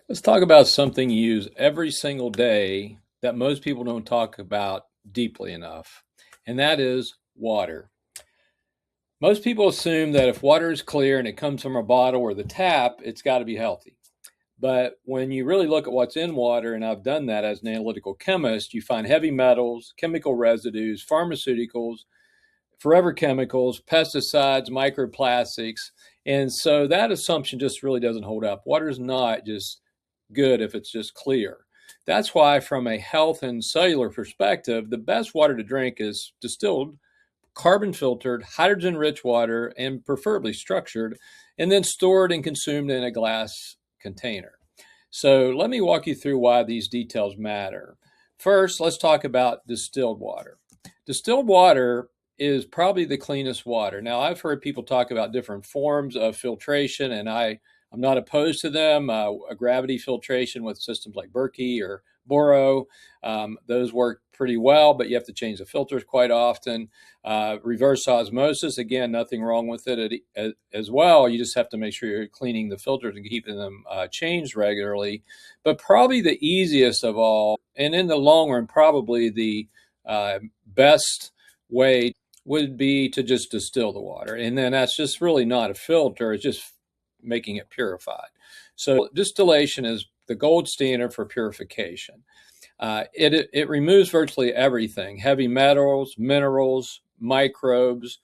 Let's talk about something you use every single day that most people don't talk about deeply enough, and that is water. Most people assume that if water is clear and it comes from a bottle or the tap, it's got to be healthy. But when you really look at what's in water, and I've done that as an analytical chemist, you find heavy metals, chemical residues, pharmaceuticals, forever chemicals, pesticides, microplastics. And so that assumption just really doesn't hold up. Water is not just good if it's just clear. That's why, from a health and cellular perspective, the best water to drink is distilled, carbon filtered, hydrogen rich water, and preferably structured, and then stored and consumed in a glass container. So, let me walk you through why these details matter. First, let's talk about distilled water. Distilled water is probably the cleanest water. Now, I've heard people talk about different forms of filtration, and I'm not opposed to them. A gravity filtration with systems like Berkey or Boro, those work pretty well, but you have to change the filters quite often. Reverse osmosis, again, nothing wrong with it as well. You just have to make sure you're cleaning the filters and keeping them changed regularly. But probably the easiest of all, and in the long run, probably the best way would be to just distill the water. And then that's just really not a filter, it's just making it purified. So distillation is the gold standard for purification. It removes virtually everything: heavy metals, minerals, microbes,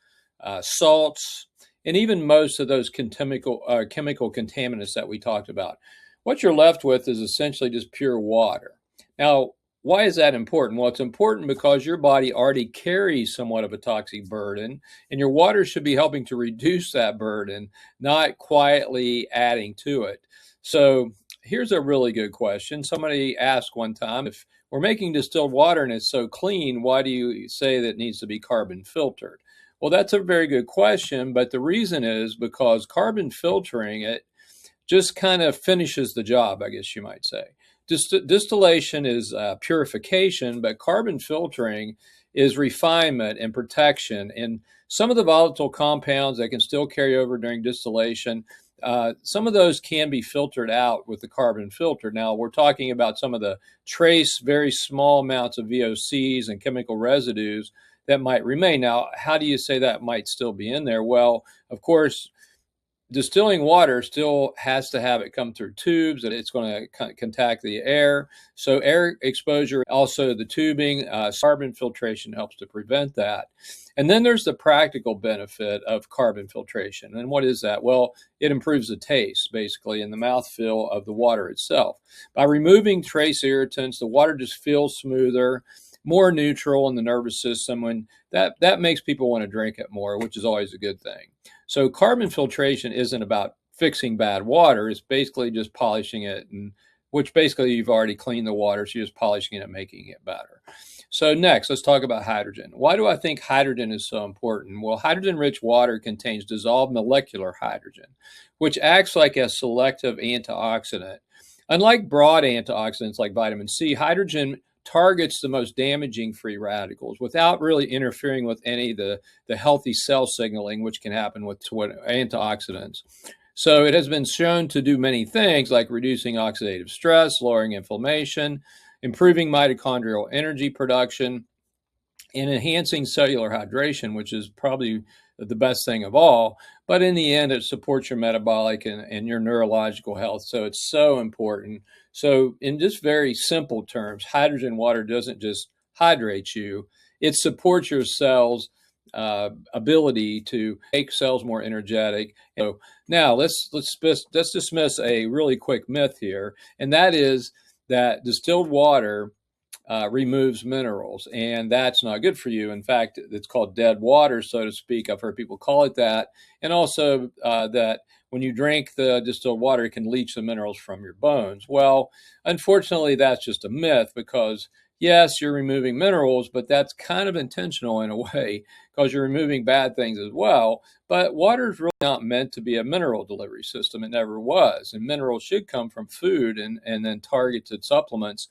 salts, and even most of those chemical contaminants that we talked about. What you're left with is essentially just pure water. Now, why is that important? Well, it's important because your body already carries somewhat of a toxic burden, and your water should be helping to reduce that burden, not quietly adding to it. So, here's a really good question. Somebody asked one time, if we're making distilled water and it's so clean, why do you say that it needs to be carbon filtered? Well, that's a very good question, but the reason is because carbon filtering it just kind of finishes the job, I guess you might say. Distillation is purification, but carbon filtering is refinement and protection. And some of the volatile compounds that can still carry over during distillation, some of those can be filtered out with the carbon filter. Now, we're talking about some of the trace, very small amounts of VOCs and chemical residues that might remain. Now, how do you say that might still be in there? Well, of course, distilling water still has to have it come through tubes, and it's going to contact the air. So air exposure, also the tubing, carbon filtration helps to prevent that. And then there's the practical benefit of carbon filtration. And what is that? Well, it improves the taste, basically, and the mouthfeel of the water itself. By removing trace irritants, the water just feels smoother, more neutral in the nervous system, and that makes people want to drink it more, which is always a good thing. So carbon filtration isn't about fixing bad water. It's basically just polishing it, and which basically you've already cleaned the water, so you're just polishing it and making it better. So next, let's talk about hydrogen. Why do I think hydrogen is so important? Well, hydrogen-rich water contains dissolved molecular hydrogen, which acts like a selective antioxidant. Unlike broad antioxidants like vitamin C, hydrogen targets the most damaging free radicals without really interfering with any of the healthy cell signaling, which can happen with antioxidants. So it has been shown to do many things like reducing oxidative stress, lowering inflammation, improving mitochondrial energy production, and enhancing cellular hydration, which is probably the best thing of all. But in the end, it supports your metabolic and your neurological health. So it's so important. So, in just very simple terms, hydrogen water doesn't just hydrate you, it supports your cells' ability to make cells more energetic. So now let's dismiss a really quick myth here, and that is that distilled water removes minerals, and that's not good for you. In fact, it's called dead water, so to speak. I've heard people call it that. And also that when you drink the distilled water, it can leach the minerals from your bones. Well, unfortunately, that's just a myth because, yes, you're removing minerals, but that's kind of intentional in a way because you're removing bad things as well. But water is really not meant to be a mineral delivery system. It never was. And minerals should come from food and then targeted supplements.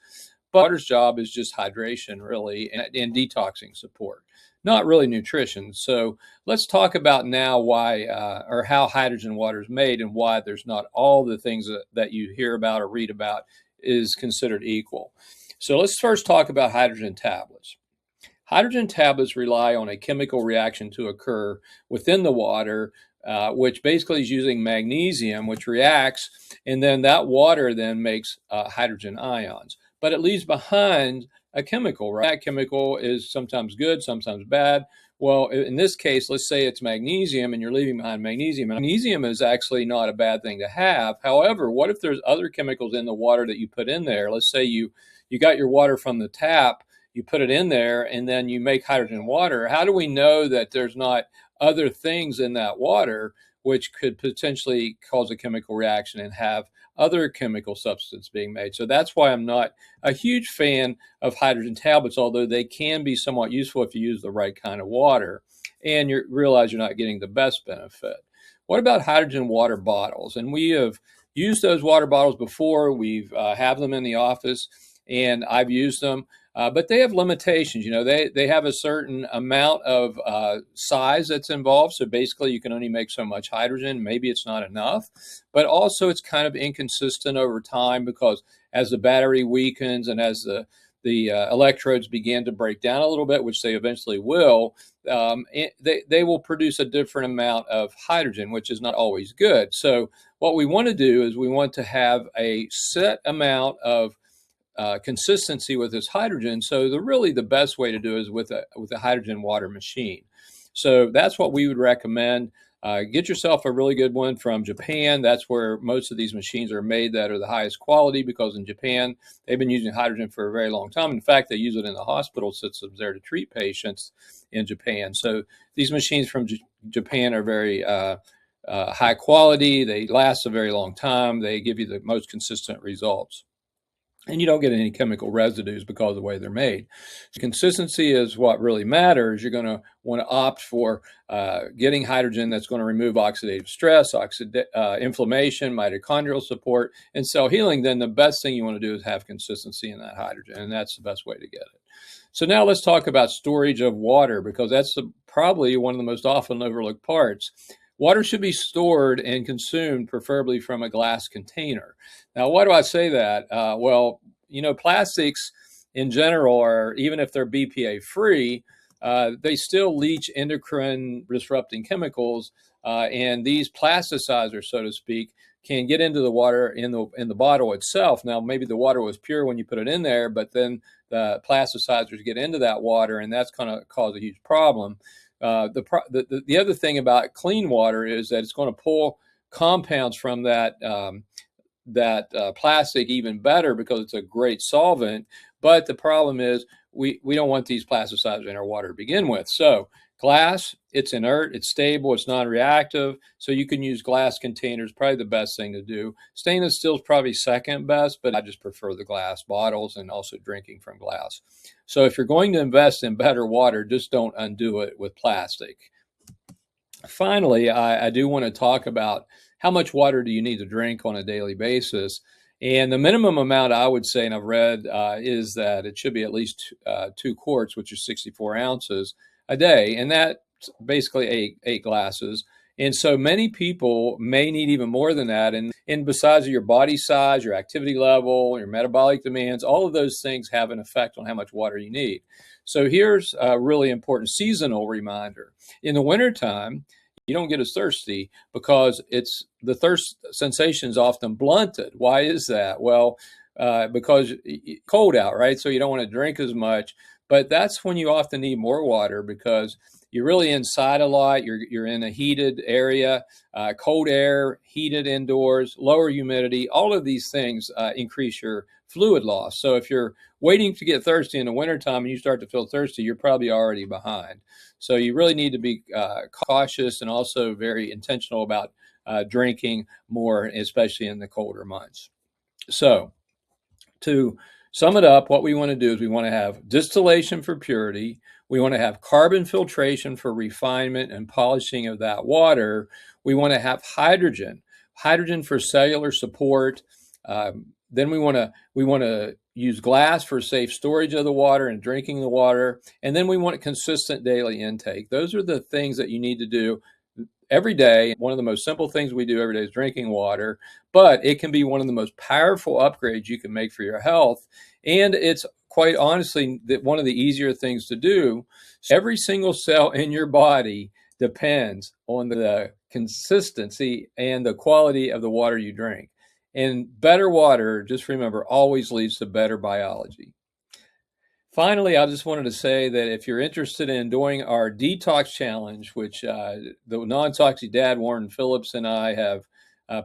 But water's job is just hydration, really, and detoxing support. not really nutrition. So let's talk about now why or how hydrogen water is made and why there's not all the things that you hear about or read about is considered equal. So let's first talk about hydrogen tablets. Hydrogen tablets rely on a chemical reaction to occur within the water, which basically is using magnesium, which reacts, and then that water then makes hydrogen ions. But it leaves behind a chemical, right? That chemical is sometimes good, sometimes bad. Well, in this case, let's say it's magnesium and you're leaving behind magnesium. And magnesium is actually not a bad thing to have. However, what if there's other chemicals in the water that you put in there? Let's say you got your water from the tap, you put it in there, and then you make hydrogen water. How do we know that there's not other things in that water which could potentially cause a chemical reaction and have other chemical substance being made? So that's why I'm not a huge fan of hydrogen tablets, although they can be somewhat useful if you use the right kind of water and you realize you're not getting the best benefit. What about hydrogen water bottles? And we have used those water bottles before. We've have them in the office, and I've used them. But they have limitations. They have a certain amount of size that's involved. So basically, you can only make so much hydrogen. Maybe it's not enough. But also, it's kind of inconsistent over time because as the battery weakens and as the electrodes begin to break down a little bit, which they eventually will, they will produce a different amount of hydrogen, which is not always good. So what we want to do is we want to have a set amount of consistency with this hydrogen. So the best way to do it is with a hydrogen water machine. So that's what we would recommend. Get yourself a really good one from Japan. That's where most of these machines are made that are the highest quality, because in Japan, they've been using hydrogen for a very long time. In fact, they use it in the hospital systems there to treat patients in Japan. So these machines from Japan are very high quality. They last a very long time. They give you the most consistent results. And you don't get any chemical residues because of the way they're made. Consistency is what really matters. You're going to want to opt for getting hydrogen that's going to remove oxidative stress, inflammation, mitochondrial support, and cell healing. Then the best thing you want to do is have consistency in that hydrogen, and that's the best way to get it. So now let's talk about storage of water, because that's probably one of the most often overlooked parts. Water should be stored and consumed, preferably from a glass container. Now, why do I say that? Well, plastics in general are, even if they're BPA free, they still leach endocrine disrupting chemicals, and these plasticizers, so to speak, can get into the water in the bottle itself. Now, maybe the water was pure when you put it in there, but then the plasticizers get into that water, and that's going to cause a huge problem. The other thing about clean water is that it's going to pull compounds from that plastic even better, because it's a great solvent. But the problem is we don't want these plasticizers in our water to begin with. So glass, it's inert, it's stable, it's non-reactive. So you can use glass containers, probably the best thing to do. Stainless steel is probably second best, but I just prefer the glass bottles, and also drinking from glass. So if you're going to invest in better water, just don't undo it with plastic. Finally, I do want to talk about how much water do you need to drink on a daily basis. And the minimum amount I would say, and I've read, is that it should be at least 2 quarts, which is 64 ounces a day. And that's basically eight glasses. And so many people may need even more than that. And besides your body size, your activity level, your metabolic demands, all of those things have an effect on how much water you need. So here's a really important seasonal reminder. In the wintertime, you don't get as thirsty because the thirst sensation is often blunted. Why is that? Well, because it's cold out, right? So you don't want to drink as much. But that's when you often need more water, because you're really inside a lot. You're in a heated area, cold air, heated indoors, lower humidity. All of these things increase your fluid loss. So if you're waiting to get thirsty in the wintertime and you start to feel thirsty, you're probably already behind. So you really need to be cautious and also very intentional about drinking more, especially in the colder months. So to sum it up, what we want to do is we want to have distillation for purity. We want to have carbon filtration for refinement and polishing of that water. We want to have hydrogen for cellular support, Then we want to use glass for safe storage of the water and drinking the water. And then we want a consistent daily intake. Those are the things that you need to do every day. One of the most simple things we do every day is drinking water, but it can be one of the most powerful upgrades you can make for your health. And it's quite honestly one of the easier things to do. Every single cell in your body depends on the consistency and the quality of the water you drink. And better water, just remember, always leads to better biology. Finally, I just wanted to say that if you're interested in doing our detox challenge, which the non-toxic dad Warren Phillips and I have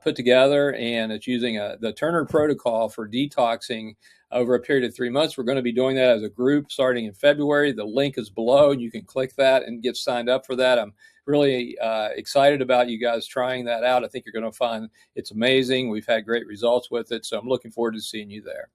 put together, and it's using the Turner protocol for detoxing over a period of 3 months. We're going to be doing that as a group starting in February. The link is below, and you can click that and get signed up for that. I'm really excited about you guys trying that out. I think you're going to find it's amazing. We've had great results with it, so I'm looking forward to seeing you there.